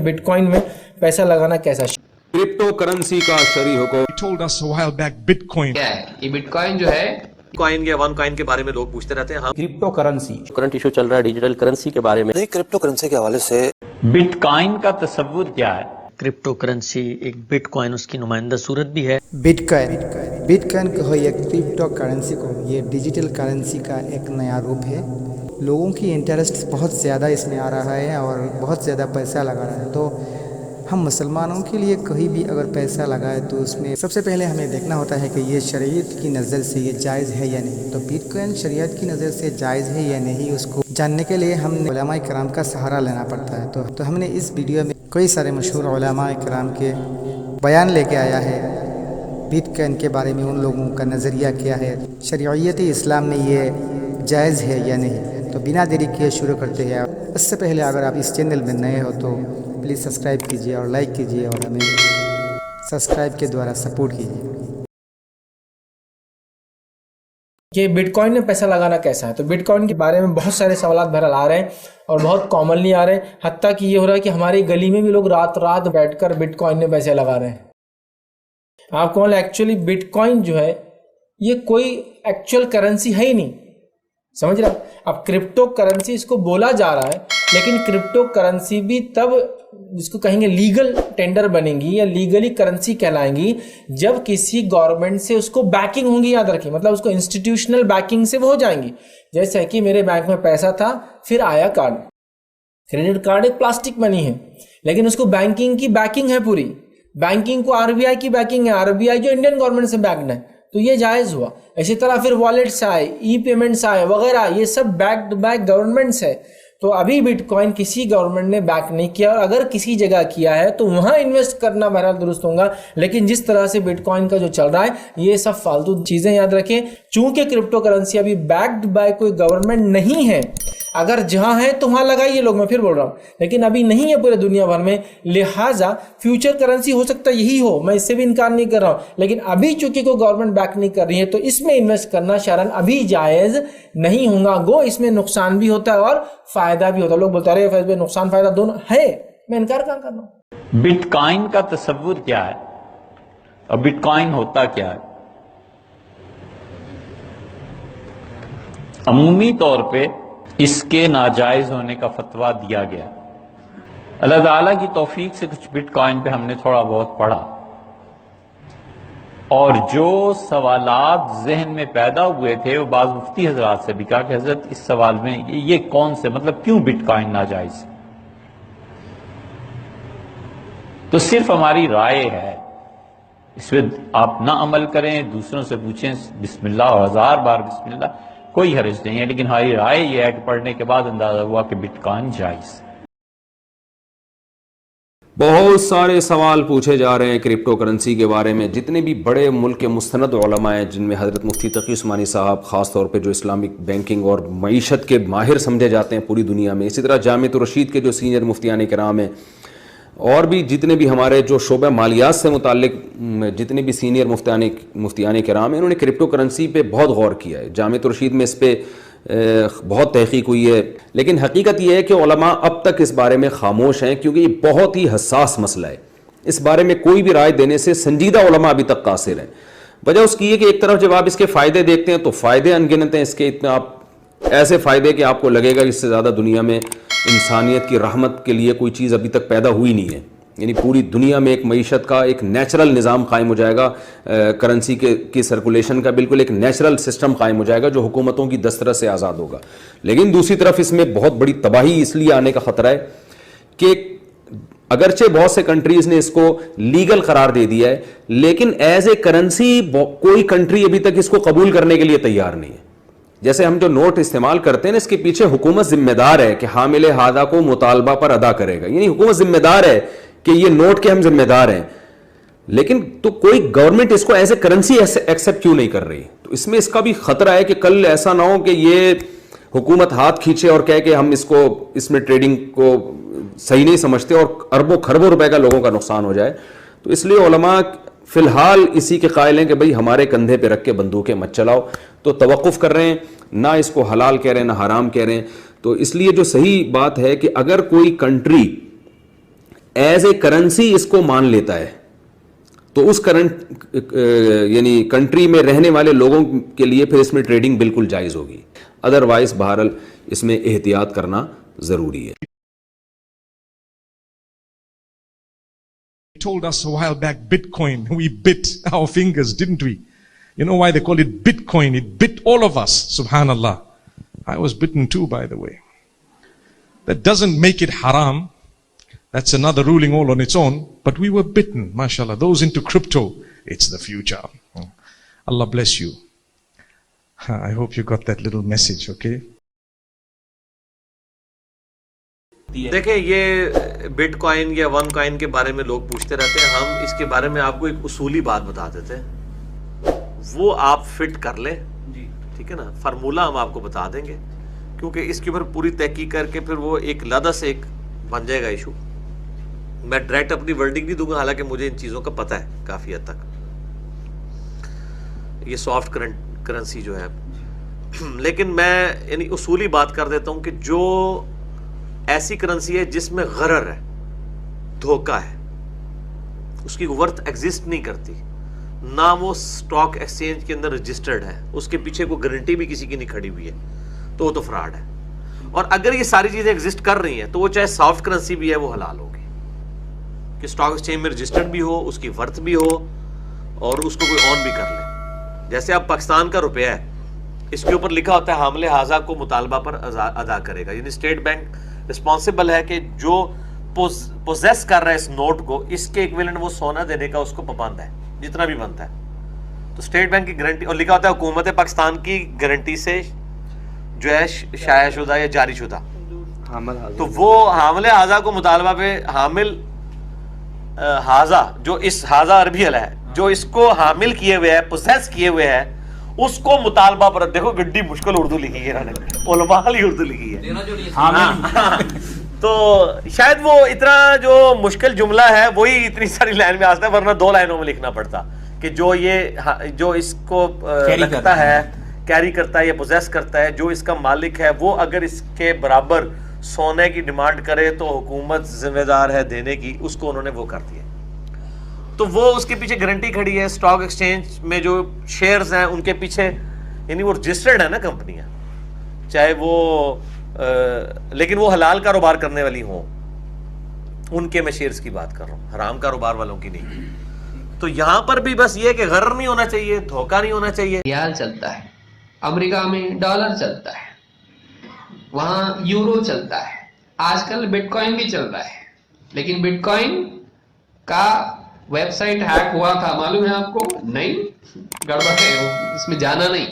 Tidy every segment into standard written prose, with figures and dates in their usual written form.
Bitcoin में पैसा लगाना कैसा? क्रिप्टो करेंसी का शरई हुक्म told us a while back Bitcoin क्या है ये बिटकॉइन जो है? कॉइन या वन कॉइन के बारे में लोग पूछते रहते हैं। हाँ, क्रिप्टो करेंसी करंट इशू चल रहा है डिजिटल करेंसी के बारे में। क्रिप्टो करेंसी के हवाले से बिटकॉइन का तसव्वुर क्या है? क्रिप्टो करेंसी एक बिटकॉइन उसकी नुमाइंदा सूरत भी है। बिटकॉइन को ये क्रिप्टो करेंसी को ये डिजिटल करेंसी का एक नया रूप है। लोगों की इंटरेस्ट बहुत ज़्यादा इसमें आ रहा है और बहुत ज़्यादा पैसा लगा रहा है। तो हम मुसलमानों के लिए कहीं भी अगर पैसा लगाए तो उसमें सबसे पहले हमें देखना होता है कि ये शरीयत की नज़र से ये जायज़ है या नहीं। तो बिटकॉइन शरीयत की नज़र से जायज़ है या नहीं उसको जानने के लिए हमने उलमाए किराम का सहारा लेना पड़ता है। तो हमने इस वीडियो में कई सारे मशहूर उलमाए किराम के बयान लेके आया है बिटकॉइन के बारे में, उन लोगों का नज़रिया क्या है, शरीयत इस्लाम में ये जायज़ है या नहीं। तो बिना देरी किए शुरू करते हैं। इससे पहले अगर आप इस चैनल में नए हो तो प्लीज़ सब्सक्राइब कीजिए और लाइक कीजिए और हमें सब्सक्राइब के द्वारा सपोर्ट कीजिए। कि बिटकॉइन में पैसा लगाना कैसा है। तो बिटकॉइन के बारे में बहुत सारे सवाल बहरहाल आ रहे हैं और बहुत कॉमनली आ रहे हैं। हत्ता कि ये हो रहा है कि हमारी गली में भी लोग रात रात बैठकर बिटकॉइन में पैसे लगा रहे हैं। आपको एक्चुअली बिटकॉइन जो है ये कोई एक्चुअल करेंसी है ही नहीं, समझ रहे। अब क्रिप्टो करेंसी इसको बोला जा रहा है, लेकिन क्रिप्टो करेंसी भी तब जिसको कहेंगे लीगल टेंडर बनेंगी या लीगली करेंसी कहलाएंगी जब किसी गवर्नमेंट से उसको बैकिंग होंगी। याद रखिए, मतलब उसको इंस्टीट्यूशनल बैकिंग से वो हो जाएंगी। जैसे कि मेरे बैंक में पैसा था, फिर आया कार्ड, क्रेडिट कार्ड एक प्लास्टिक मनी है, लेकिन उसको बैंकिंग की बैकिंग है पूरी। बैंकिंग को आरबीआई की बैकिंग है, आरबीआई जो इंडियन गवर्नमेंट से बैक्ड है, तो ये जायज़ हुआ। इसी तरह फिर वॉलेट्स आए, ई पेमेंट्स आए वगैरह, ये सब बैक टू बैक गवर्नमेंट्स है। तो अभी बिटकॉइन किसी गवर्नमेंट ने बैक नहीं किया, और अगर किसी जगह किया है तो वहां इन्वेस्ट करना बहरहाल दुरुस्त होगा। लेकिन जिस तरह से बिटकॉइन का जो चल रहा है ये सब फालतू चीजें याद रखें। चूंकि क्रिप्टो करेंसी अभी बैक्ड बाय कोई गवर्नमेंट नहीं है, अगर जहां है तो वहां लगाइए लोग, मैं फिर बोल रहा हूं, लेकिन अभी नहीं है पूरे दुनिया भर में। लिहाजा फ्यूचर करेंसी हो सकता है यही हो, मैं इससे भी इनकार नहीं कर रहा हूं, लेकिन अभी चूंकि कोई गवर्नमेंट बैक नहीं कर रही है तो इसमें इन्वेस्ट करना शरन अभी जायज नहीं होगा। गो इसमें नुकसान भी होता है और फायदा भी होता है। लोग बोलते हैं अरे नुकसान फायदा दोनों है, मैं इनकार कहां कर रहा हूं। बिटकॉइन का तसव्वुर क्या है और बिटकॉइन होता क्या है? अमूमी तौर पे इसके नाजायज होने का फतवा दिया गया। अल्लाह ताला की तौफीक से कुछ बिटकॉइन पे हमने थोड़ा बहुत पढ़ा, और जो सवालात जहन में पैदा हुए थे वो बाज़ मुफ्ती हजरात से भी कहा कि हजरत इस सवाल में ये कौन से, मतलब क्यों बिटकॉइन नाजायज? तो सिर्फ हमारी राय है, इसमें आप ना अमल करें, दूसरों से पूछें बिस्मिल्लाह और 1000 बार बिस्मिल्लाह, कोई हर्ज नहीं है। लेकिन हमारी राय यह है कि पढ़ने के बाद अंदाजा हुआ कि बिटकॉइन जायज। बहुत सारे सवाल पूछे जा रहे हैं क्रिप्टो करेंसी के बारे में। जितने भी बड़े मुल्क के मुस्तनद उलमा हैं, जिनमें हज़रत मुफ्ती तकी उस्मानी साहब ख़ास तौर पे जो इस्लामिक बैंकिंग और मईशत के माहिर समझे जाते हैं पूरी दुनिया में, इसी तरह जामिअत रशीद के जो सीनियर मुफ्तियान किराम हैं, और भी जितने भी हमारे जो शोबा मालियात से मुताल्लिक जितने भी सीनियर मुफ्तियान किराम हैं, इन्होंने क्रिप्टो करेंसी पे बहुत गौर किया है। जामिअत रशीद में इस पर बहुत तहकीक हुई है, लेकिन हकीकत यह है कि उलमा अब तक इस बारे में खामोश हैं, क्योंकि ये बहुत ही हसास मसला है। इस बारे में कोई भी राय देने से संजीदा उलमा अभी तक कासिर हैं। वजह उसकी है कि एक तरफ जब आप इसके फ़ायदे देखते हैं तो फ़ायदे अनगिनत हैं इसके, इतने आप ऐसे फ़ायदे कि आपको लगेगा कि इससे ज़्यादा दुनिया में इंसानियत की रहमत के लिए कोई चीज़ अभी तक पैदा हुई नहीं है। यानी पूरी दुनिया में एक मईशत का एक नेचुरल निज़ाम कायम हो जाएगा, करेंसी की सर्कुलेशन का बिल्कुल एक नेचुरल सिस्टम कायम हो जाएगा जो हुकूमतों की दस्तरस से आज़ाद होगा। लेकिन दूसरी तरफ इसमें बहुत बड़ी तबाही इसलिए आने का ख़तरा है कि अगरचे बहुत से कंट्रीज़ ने इसको लीगल करार दे दिया है, लेकिन एज ए करेंसी कोई कंट्री अभी तक इसको कबूल करने के लिए तैयार नहीं है। जैसे हम जो नोट इस्तेमाल करते हैं ना, इसके पीछे हुकूमत जिम्मेदार है कि हामिल हादा को मुतालबा पर अदा करेगा, यानी हुकूमत जिम्मेदार है कि ये नोट के हम जिम्मेदार हैं। लेकिन तो कोई गवर्नमेंट इसको एज ए करेंसी एक्सेप्ट क्यों नहीं कर रही? तो इसमें इसका भी खतरा है कि कल ऐसा ना हो कि ये हुकूमत हाथ खींचे और कहे कि हम इसको इसमें ट्रेडिंग को सही नहीं समझते और अरबों खरबों रुपए का लोगों का नुकसान हो जाए। तो इसलिए उलमा फिलहाल इसी के कायल हैं कि भाई हमारे कंधे पे रख के बंदूकें मत चलाओ, तो तवक्कुफ कर रहे हैं, ना इसको हलाल कह रहे हैं ना हराम कह रहे हैं। तो इसलिए जो सही बात है कि अगर कोई कंट्री ایز اے کرنسی اس کو مان لیتا ہے تو اس یعنی کنٹری میں رہنے والے لوگوں کے لیے پھر اس میں ٹریڈنگ بالکل جائز ہوگی. ادروائز بہرحال اس میں احتیاط کرنا ضروری ہے. Told us a while back, Bitcoin, we bit our fingers, didn't we? You know why they call it Bitcoin? It bit all of us, subhanallah. I was bitten too, by the way. That doesn't make it haram. That's another ruling all on its own. But we were bitten, mashallah. Those into crypto, it's the future. Allah bless you. I hope you got that little message, okay? دیکھیں یہ but coin یا one coin کے بارے میں لوگ پوچھتے رہتے ہیں. ہم اس کے بارے میں آپ کو ایک اصولی بات بتا دیتے ہیں, وہ آپ فٹ کر لیں, ٹھیک ہے نا. فارمولہ ہم آپ کو بتا دیں گے, کیونکہ اس کے اوپر پوری تحقیق کر کے پھر وہ ایک لدہ سے ایک بن جائے گا ایشو. میں ڈائریکٹ اپنی ورڈنگ نہیں دوں گا, حالانکہ مجھے ان چیزوں کا پتہ ہے کافی حد تک. یہ سافٹ کرنسی جو ہے, لیکن میں یعنی اصولی بات کر دیتا ہوں کہ جو ایسی کرنسی ہے جس میں غرر ہے, دھوکہ ہے, اس کی ورتھ ایگزسٹ نہیں کرتی, نہ وہ سٹاک ایکسچینج کے اندر رجسٹرڈ ہے, اس کے پیچھے کوئی گارنٹی بھی کسی کی نہیں کھڑی ہوئی ہے, تو وہ تو فراڈ ہے. اور اگر یہ ساری چیزیں ایگزسٹ کر رہی ہیں تو وہ چاہے سافٹ کرنسی بھی ہے وہ حلال ہوگی, کہ سٹاک ایکسچینج میں رجسٹرڈ بھی ہو, اس کی ورتھ بھی ہو, اور اس کو کوئی آن بھی کر لے. جیسے اب پاکستان کا روپیہ ہے, اس کے اوپر لکھا ہوتا ہے حامل حاضہ کو مطالبہ پر ادا کرے گا, یعنی اسٹیٹ بینک رسپانسبل ہے کہ جو پوزیس کر رہا ہے اس نوٹ کو, اس کے ایکویلنٹ وہ سونا دینے کا اس کو پابند ہے جتنا بھی بنتا ہے. تو اسٹیٹ بینک کی گارنٹی, اور لکھا ہوتا ہے حکومت پاکستان کی گارنٹی سے جو ہے شائع شدہ یا جاری شدہ, تو وہ حامل حاضہ کو مطالبہ پہ حامل حاضہ, جو اس حاضہ عربی ہے جو اس کو حامل کیے ہوئے ہے, پوزیس کیے ہوئے ہے, اس کو مطالبہ پر, دیکھو گڈی مشکل اردو لکھی ہے انہوں نے, علماء ہی اردو لکھی ہے. تو شاید وہ اتنا جو مشکل جملہ ہے وہی اتنی ساری لائن میں آتا ہے, ورنہ 2 لائنوں میں لکھنا پڑتا, کہ جو اس کو رکھتا ہے, کیری کرتا ہے یا پوزیس کرتا ہے, جو اس کا مالک ہے, وہ اگر اس کے برابر سونے کی ڈیمانڈ کرے تو حکومت ذمہ دار ہے دینے کی, اس کو انہوں نے وہ کر دیا. تو وہ اس کے پیچھے گارنٹی کھڑی ہے. سٹاک ایکسچینج میں جو شیئرز ہیں ان کے پیچھے, یعنی وہ رجسٹرڈ ہے نا کمپنیاں, چاہے وہ لیکن وہ حلال کاروبار کرنے والی ہوں, ان کے میں شیئرز کی بات کر رہا ہوں, حرام کاروبار والوں کی نہیں. تو یہاں پر بھی بس یہ کہ غرر نہیں ہونا چاہیے, دھوکہ نہیں ہونا چاہیے. ریال چلتا ہے, امریکہ میں ڈالر چلتا ہے, وہاں یورو چلتا ہے, آج کل بٹ کوائن بھی چل رہا ہے. لیکن بٹ کوائن کا ویب سائٹ ہیک ہوا تھا, معلوم ہے آپ کو؟ نہیں, گڑبڑ ہے, اس میں جانا نہیں.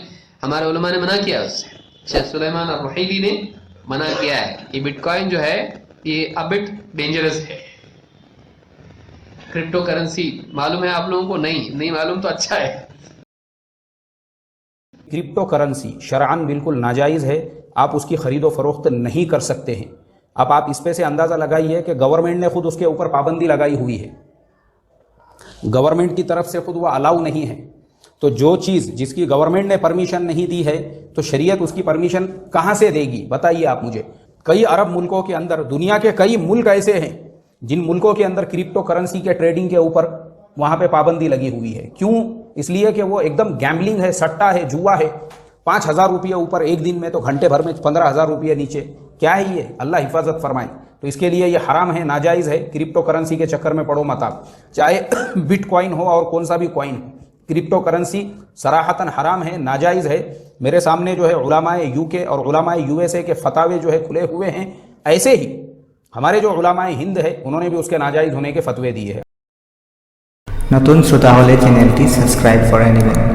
ہمارے علماء نے منع کیا اس سے, شیخ سلیمان الرحیلی نے منع کیا ہے. یہ بٹ کوائن جو ہے یہ ابٹ ڈینجرس ہے. کرپٹو کرنسی معلوم ہے آپ لوگوں کو؟ نہیں معلوم تو اچھا ہے. کرپٹو کرنسی شرعاً بالکل ناجائز ہے, آپ اس کی خرید و فروخت نہیں کر سکتے ہیں. اب آپ اس پہ سے اندازہ لگائیے کہ گورنمنٹ نے خود اس کے اوپر پابندی لگائی ہوئی ہے, گورنمنٹ کی طرف سے خود وہ الاؤ نہیں ہے. تو جو چیز جس کی گورنمنٹ نے پرمیشن نہیں دی ہے تو شریعت اس کی پرمیشن کہاں سے دے گی؟ بتائیے آپ مجھے. کئی عرب ملکوں کے اندر, دنیا کے کئی ملک ایسے ہیں جن ملکوں کے اندر کرپٹو کرنسی کے ٹریڈنگ کے اوپر وہاں پہ پابندی لگی ہوئی ہے. کیوں؟ اس لیے کہ وہ ایک دم گیمبلنگ ہے, سٹا ہے, جوا ہے. 5,000 روپیہ اوپر ایک دن میں, تو گھنٹے بھر میں 15,000 روپیہ نیچے. کیا ہے یہ؟ اللہ حفاظت فرمائے. تو اس کے لیے یہ حرام ہے, ناجائز ہے. کرپٹو کرنسی کے چکر میں پڑو مت آپ, چاہے بٹ کوائن ہو اور کون سا بھی کوائن ہو. کرپٹو کرنسی صراحتاً حرام ہے, ناجائز ہے. میرے سامنے جو ہے علماء UK اور علماء USA کے فتاوے جو ہے کھلے ہوئے ہیں. ایسے ہی ہمارے جو علماء ہند ہے انہوں نے بھی اس کے ناجائز ہونے کے فتوے دیے ہیں. নতুন শ্রোতা হলে চ্যানেলটি সাবস্ক্রাইব করে নেবেন.